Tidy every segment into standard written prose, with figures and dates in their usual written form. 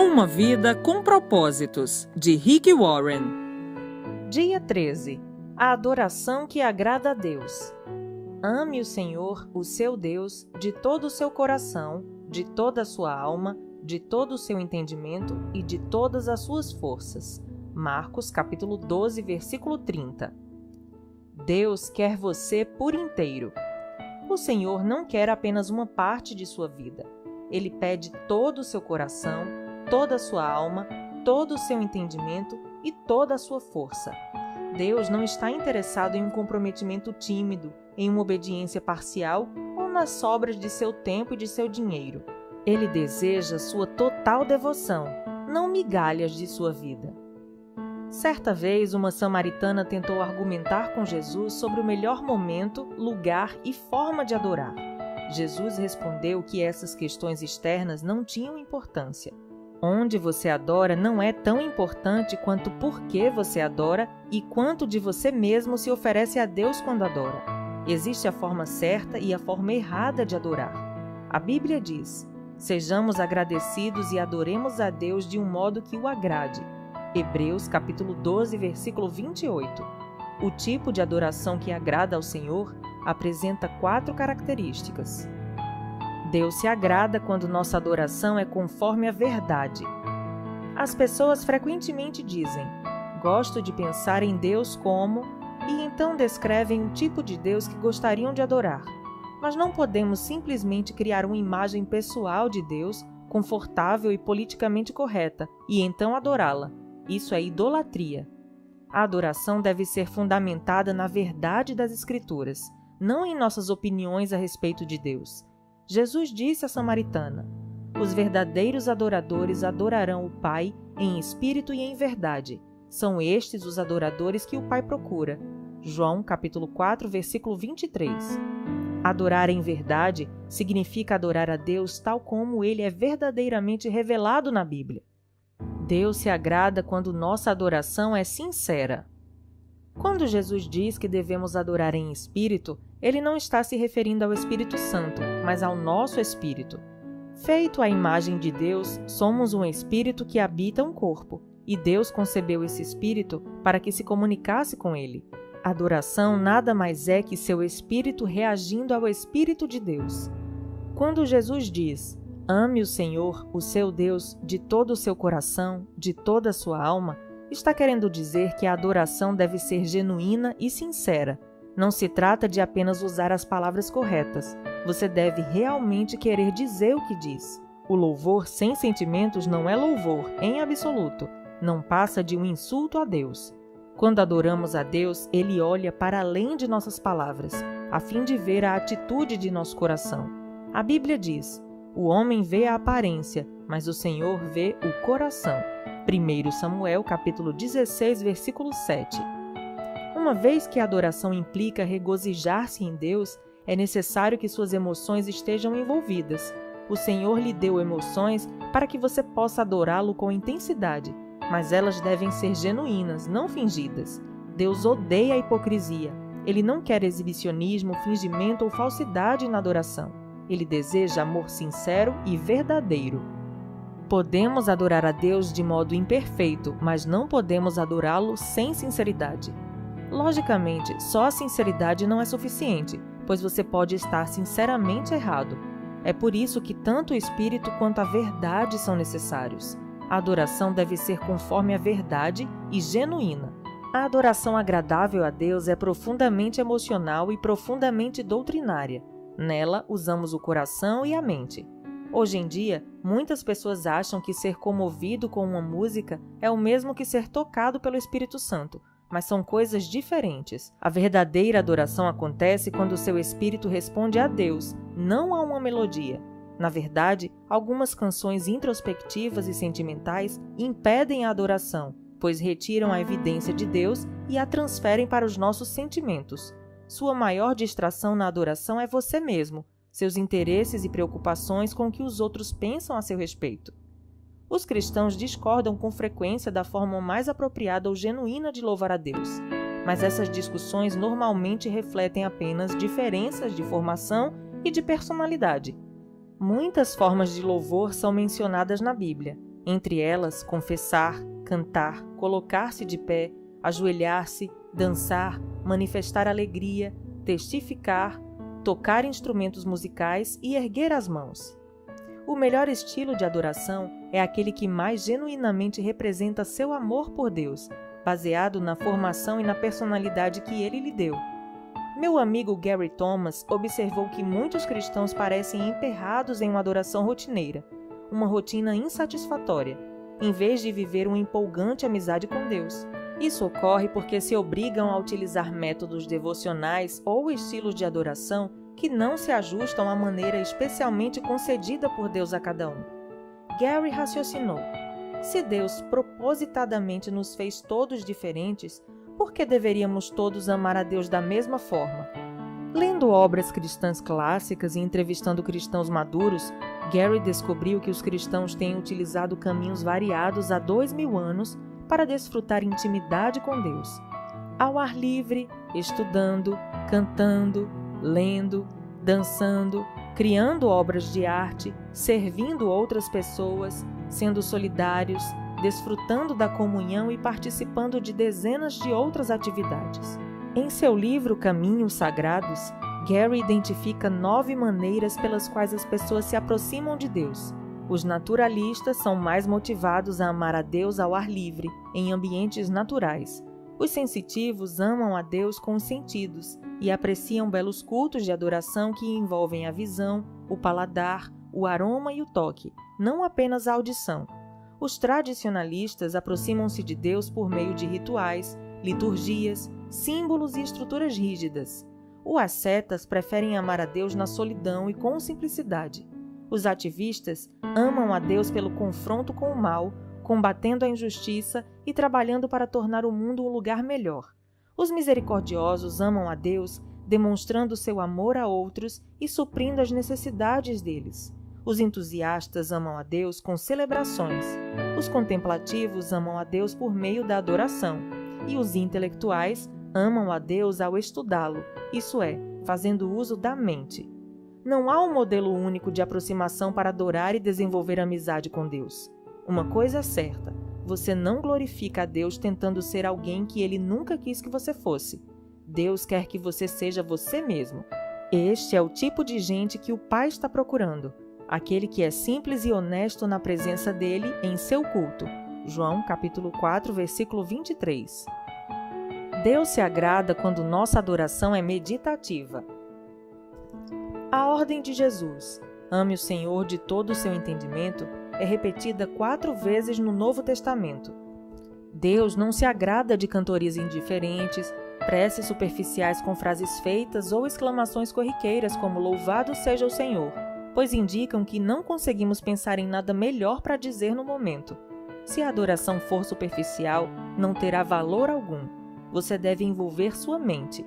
Uma vida com propósitos, de Rick Warren. Dia 13. A adoração que agrada a Deus. Ame o Senhor, o seu Deus, de todo o seu coração, de toda a sua alma, de todo o seu entendimento e de todas as suas forças. Marcos, capítulo 12, versículo 30. Deus quer você por inteiro. O Senhor não quer apenas uma parte de sua vida. Ele pede todo o seu coração, toda a sua alma, todo o seu entendimento e toda a sua força. Deus não está interessado em um comprometimento tímido, em uma obediência parcial ou nas sobras de seu tempo e de seu dinheiro. Ele deseja sua total devoção, não migalhas de sua vida. Certa vez, uma samaritana tentou argumentar com Jesus sobre o melhor momento, lugar e forma de adorar. Jesus respondeu que essas questões externas não tinham importância. Onde você adora não é tão importante quanto por que você adora e quanto de você mesmo se oferece a Deus quando adora. Existe a forma certa e a forma errada de adorar. A Bíblia diz: sejamos agradecidos e adoremos a Deus de um modo que o agrade. Hebreus capítulo 12, versículo 28. O tipo de adoração que agrada ao Senhor apresenta 4 características. Deus se agrada quando nossa adoração é conforme a verdade. As pessoas frequentemente dizem: gosto de pensar em Deus como, e então descrevem um tipo de Deus que gostariam de adorar. Mas não podemos simplesmente criar uma imagem pessoal de Deus, confortável e politicamente correta, e então adorá-la. Isso é idolatria. A adoração deve ser fundamentada na verdade das Escrituras, não em nossas opiniões a respeito de Deus. Jesus disse à samaritana: os verdadeiros adoradores adorarão o Pai em espírito e em verdade. São estes os adoradores que o Pai procura. João capítulo 4, versículo 23. Adorar em verdade significa adorar a Deus tal como Ele é verdadeiramente revelado na Bíblia. Deus se agrada quando nossa adoração é sincera. Quando Jesus diz que devemos adorar em espírito, Ele não está se referindo ao Espírito Santo, mas ao nosso espírito. Feito à imagem de Deus, somos um espírito que habita um corpo, e Deus concebeu esse espírito para que se comunicasse com ele. Adoração nada mais é que seu espírito reagindo ao Espírito de Deus. Quando Jesus diz: ame o Senhor, o seu Deus, de todo o seu coração, de toda a sua alma, está querendo dizer que a adoração deve ser genuína e sincera. Não se trata de apenas usar as palavras corretas. Você deve realmente querer dizer o que diz. O louvor sem sentimentos não é louvor, em absoluto. Não passa de um insulto a Deus. Quando adoramos a Deus, Ele olha para além de nossas palavras, a fim de ver a atitude de nosso coração. A Bíblia diz: o homem vê a aparência, mas o Senhor vê o coração. 1 Samuel, capítulo 16, versículo 7. Uma vez que a adoração implica regozijar-se em Deus, é necessário que suas emoções estejam envolvidas. O Senhor lhe deu emoções para que você possa adorá-lo com intensidade, mas elas devem ser genuínas, não fingidas. Deus odeia a hipocrisia. Ele não quer exibicionismo, fingimento ou falsidade na adoração. Ele deseja amor sincero e verdadeiro. Podemos adorar a Deus de modo imperfeito, mas não podemos adorá-lo sem sinceridade. Logicamente, só a sinceridade não é suficiente, pois você pode estar sinceramente errado. É por isso que tanto o Espírito quanto a verdade são necessários. A adoração deve ser conforme a verdade e genuína. A adoração agradável a Deus é profundamente emocional e profundamente doutrinária. Nela, usamos o coração e a mente. Hoje em dia, muitas pessoas acham que ser comovido com uma música é o mesmo que ser tocado pelo Espírito Santo, mas são coisas diferentes. A verdadeira adoração acontece quando seu espírito responde a Deus, não a uma melodia. Na verdade, algumas canções introspectivas e sentimentais impedem a adoração, pois retiram a evidência de Deus e a transferem para os nossos sentimentos. Sua maior distração na adoração é você mesmo, seus interesses e preocupações com o que os outros pensam a seu respeito. Os cristãos discordam com frequência da forma mais apropriada ou genuína de louvar a Deus, mas essas discussões normalmente refletem apenas diferenças de formação e de personalidade. Muitas formas de louvor são mencionadas na Bíblia, Entre elas, confessar, cantar, colocar-se de pé, ajoelhar-se, dançar, manifestar alegria, testificar, tocar instrumentos musicais e erguer as mãos. O melhor estilo de adoração é aquele que mais genuinamente representa seu amor por Deus, baseado na formação e na personalidade que Ele lhe deu. Meu amigo Gary Thomas observou que muitos cristãos parecem emperrados em uma adoração rotineira, uma rotina insatisfatória, em vez de viver uma empolgante amizade com Deus. Isso ocorre porque se obrigam a utilizar métodos devocionais ou estilos de adoração que não se ajustam à maneira especialmente concedida por Deus a cada um. Gary raciocinou: se Deus propositadamente nos fez todos diferentes, por que deveríamos todos amar a Deus da mesma forma? Lendo obras cristãs clássicas e entrevistando cristãos maduros, Gary descobriu que os cristãos têm utilizado caminhos variados há 2000 anos para desfrutar intimidade com Deus. Ao ar livre, estudando, cantando, lendo, dançando, criando obras de arte, servindo outras pessoas, sendo solidários, desfrutando da comunhão e participando de dezenas de outras atividades. Em seu livro Caminhos Sagrados, Gary identifica 9 maneiras pelas quais as pessoas se aproximam de Deus. Os naturalistas são mais motivados a amar a Deus ao ar livre, em ambientes naturais. Os sensitivos amam a Deus com os sentidos e apreciam belos cultos de adoração que envolvem a visão, o paladar, o aroma e o toque, não apenas a audição. Os tradicionalistas aproximam-se de Deus por meio de rituais, liturgias, símbolos e estruturas rígidas. Os ascetas preferem amar a Deus na solidão e com simplicidade. Os ativistas amam a Deus pelo confronto com o mal, combatendo a injustiça e trabalhando para tornar o mundo um lugar melhor. Os misericordiosos amam a Deus, demonstrando seu amor a outros e suprindo as necessidades deles. Os entusiastas amam a Deus com celebrações. Os contemplativos amam a Deus por meio da adoração. E os intelectuais amam a Deus ao estudá-lo, isso é, fazendo uso da mente. Não há um modelo único de aproximação para adorar e desenvolver amizade com Deus. Uma coisa é certa, você não glorifica a Deus tentando ser alguém que Ele nunca quis que você fosse. Deus quer que você seja você mesmo. Este é o tipo de gente que o Pai está procurando, aquele que é simples e honesto na presença dele em seu culto. João capítulo 4, versículo 23. Deus se agrada quando nossa adoração é meditativa. A ordem de Jesus, ame o Senhor de todo o seu entendimento, é repetida 4 vezes no Novo Testamento. Deus não se agrada de cantorias indiferentes, preces superficiais com frases feitas ou exclamações corriqueiras como louvado seja o Senhor, pois indicam que não conseguimos pensar em nada melhor para dizer no momento. Se a adoração for superficial, não terá valor algum. Você deve envolver sua mente.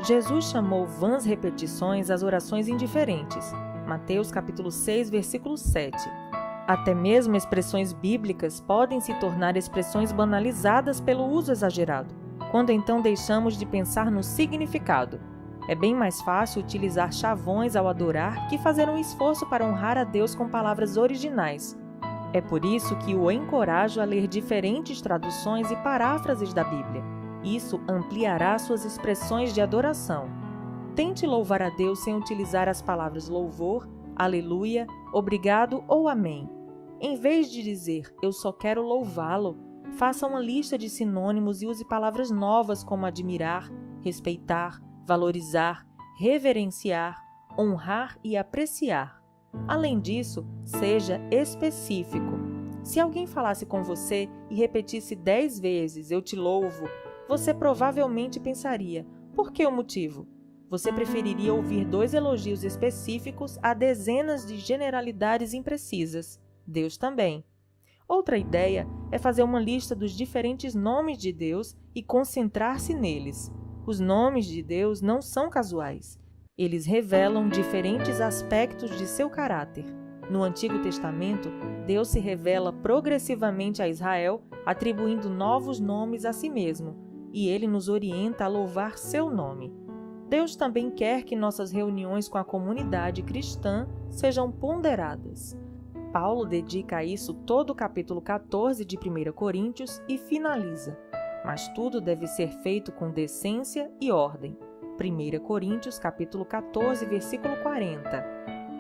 Jesus chamou vãs repetições às orações indiferentes. Mateus capítulo 6, versículo 7. Até mesmo expressões bíblicas podem se tornar expressões banalizadas pelo uso exagerado, quando então deixamos de pensar no significado. É bem mais fácil utilizar chavões ao adorar que fazer um esforço para honrar a Deus com palavras originais. É por isso que o encorajo a ler diferentes traduções e paráfrases da Bíblia. Isso ampliará suas expressões de adoração. Tente louvar a Deus sem utilizar as palavras louvor, aleluia, obrigado ou amém. Em vez de dizer eu só quero louvá-lo, faça uma lista de sinônimos e use palavras novas como admirar, respeitar, valorizar, reverenciar, honrar e apreciar. Além disso, seja específico. Se alguém falasse com você e repetisse 10 vezes eu te louvo, você provavelmente pensaria, por que o motivo? Você preferiria ouvir 2 elogios específicos a dezenas de generalidades imprecisas. Deus também. Outra ideia é fazer uma lista dos diferentes nomes de Deus e concentrar-se neles. Os nomes de Deus não são casuais. Eles revelam diferentes aspectos de seu caráter. No Antigo Testamento, Deus se revela progressivamente a Israel, atribuindo novos nomes a si mesmo, e ele nos orienta a louvar seu nome. Deus também quer que nossas reuniões com a comunidade cristã sejam ponderadas. Paulo dedica a isso todo o capítulo 14 de 1 Coríntios e finaliza: mas tudo deve ser feito com decência e ordem. 1 Coríntios capítulo 14, versículo 40.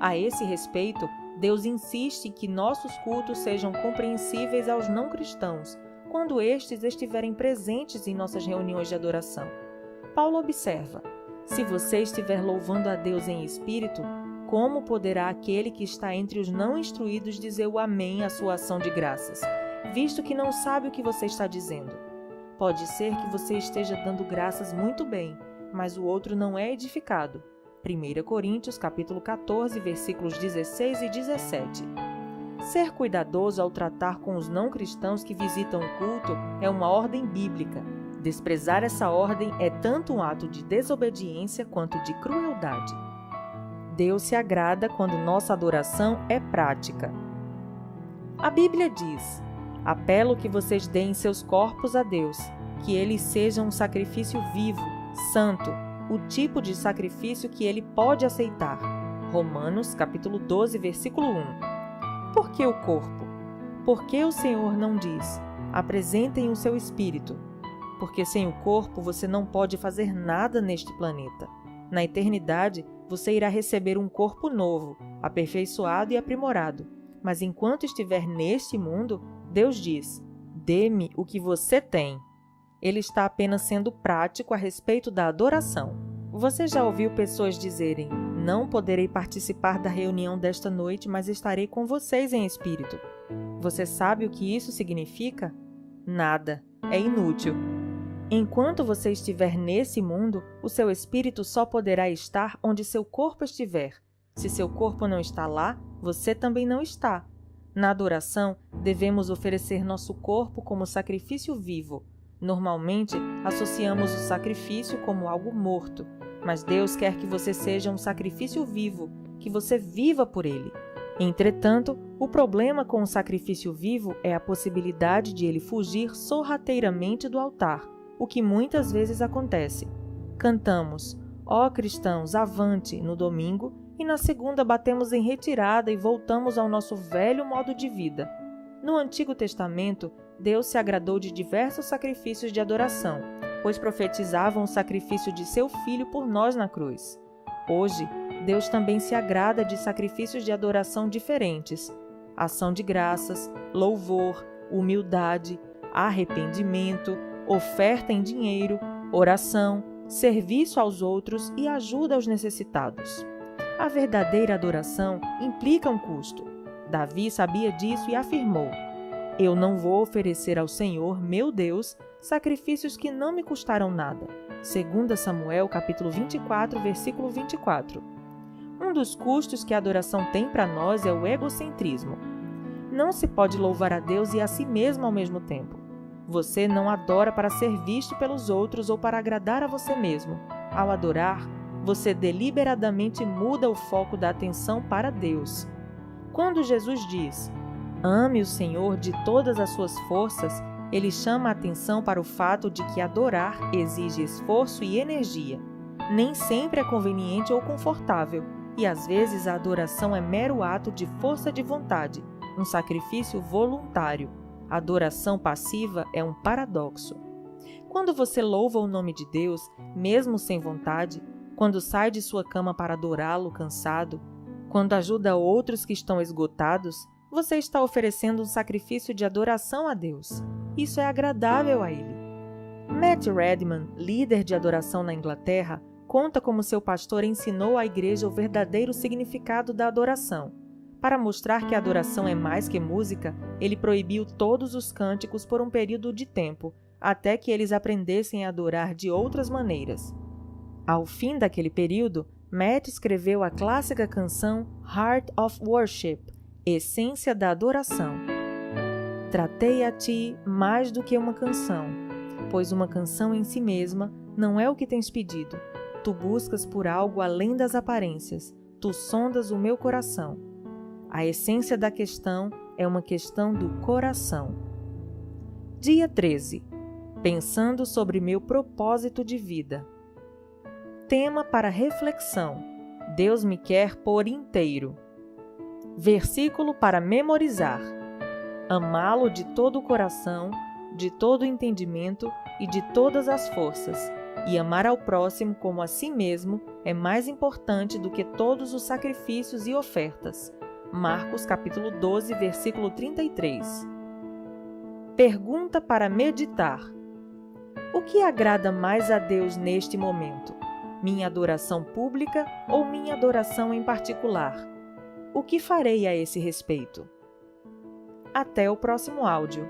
A esse respeito, Deus insiste que nossos cultos sejam compreensíveis aos não cristãos, quando estes estiverem presentes em nossas reuniões de adoração. Paulo observa: se você estiver louvando a Deus em espírito, como poderá aquele que está entre os não instruídos dizer o amém à sua ação de graças, visto que não sabe o que você está dizendo? Pode ser que você esteja dando graças muito bem, mas o outro não é edificado. 1 Coríntios capítulo 14, versículos 16 e 17. Ser cuidadoso ao tratar com os não cristãos que visitam o culto é uma ordem bíblica. Desprezar essa ordem é tanto um ato de desobediência quanto de crueldade. Deus se agrada quando nossa adoração é prática. A Bíblia diz: apelo que vocês deem seus corpos a Deus, que eles sejam um sacrifício vivo, santo, o tipo de sacrifício que ele pode aceitar. Romanos capítulo 12, versículo 1. Por que o corpo? Por que o Senhor não diz: apresentem o seu espírito? Porque sem o corpo você não pode fazer nada neste planeta. Na eternidade, você irá receber um corpo novo, aperfeiçoado e aprimorado. Mas enquanto estiver neste mundo, Deus diz: dê-me o que você tem. Ele está apenas sendo prático a respeito da adoração. Você já ouviu pessoas dizerem: não poderei participar da reunião desta noite, mas estarei com vocês em espírito. Você sabe o que isso significa? Nada. É inútil. Enquanto você estiver nesse mundo, o seu espírito só poderá estar onde seu corpo estiver. Se seu corpo não está lá, você também não está. Na adoração, devemos oferecer nosso corpo como sacrifício vivo. Normalmente, associamos o sacrifício como algo morto, mas Deus quer que você seja um sacrifício vivo, que você viva por ele. Entretanto, o problema com o sacrifício vivo é a possibilidade de ele fugir sorrateiramente do altar, o que muitas vezes acontece. Cantamos: ó cristãos, avante, no domingo, e na segunda batemos em retirada e voltamos ao nosso velho modo de vida. No Antigo Testamento, Deus se agradou de diversos sacrifícios de adoração, pois profetizavam o sacrifício de seu Filho por nós na cruz. Hoje, Deus também se agrada de sacrifícios de adoração diferentes: ação de graças, louvor, humildade, arrependimento, oferta em dinheiro, oração, serviço aos outros e ajuda aos necessitados. A verdadeira adoração implica um custo. Davi sabia disso e afirmou: eu não vou oferecer ao Senhor, meu Deus, sacrifícios que não me custaram nada. 2 Samuel, capítulo 24, versículo 24. Um dos custos que a adoração tem para nós é o egocentrismo. Não se pode louvar a Deus e a si mesmo ao mesmo tempo. Você não adora para ser visto pelos outros ou para agradar a você mesmo. Ao adorar, você deliberadamente muda o foco da atenção para Deus. Quando Jesus diz: ame o Senhor de todas as suas forças, ele chama a atenção para o fato de que adorar exige esforço e energia. Nem sempre é conveniente ou confortável, e às vezes a adoração é mero ato de força de vontade, um sacrifício voluntário. A adoração passiva é um paradoxo. Quando você louva o nome de Deus, mesmo sem vontade, quando sai de sua cama para adorá-lo cansado, quando ajuda outros que estão esgotados, você está oferecendo um sacrifício de adoração a Deus. Isso é agradável a Ele. Matt Redman, líder de adoração na Inglaterra, conta como seu pastor ensinou à igreja o verdadeiro significado da adoração. Para mostrar que a adoração é mais que música, ele proibiu todos os cânticos por um período de tempo, até que eles aprendessem a adorar de outras maneiras. Ao fim daquele período, Matt escreveu a clássica canção Heart of Worship, Essência da Adoração. Tratei a ti mais do que uma canção, pois uma canção em si mesma não é o que tens pedido. Tu buscas por algo além das aparências, tu sondas o meu coração. A essência da questão é uma questão do coração. Dia 13. Pensando sobre meu propósito de vida. Tema para reflexão: Deus me quer por inteiro. Versículo para memorizar: amá-lo de todo o coração, de todo o entendimento e de todas as forças, e amar ao próximo como a si mesmo é mais importante do que todos os sacrifícios e ofertas. Marcos capítulo 12, versículo 33. Pergunta para meditar: o que agrada mais a Deus neste momento? Minha adoração pública ou minha adoração em particular? O que farei a esse respeito? Até o próximo áudio.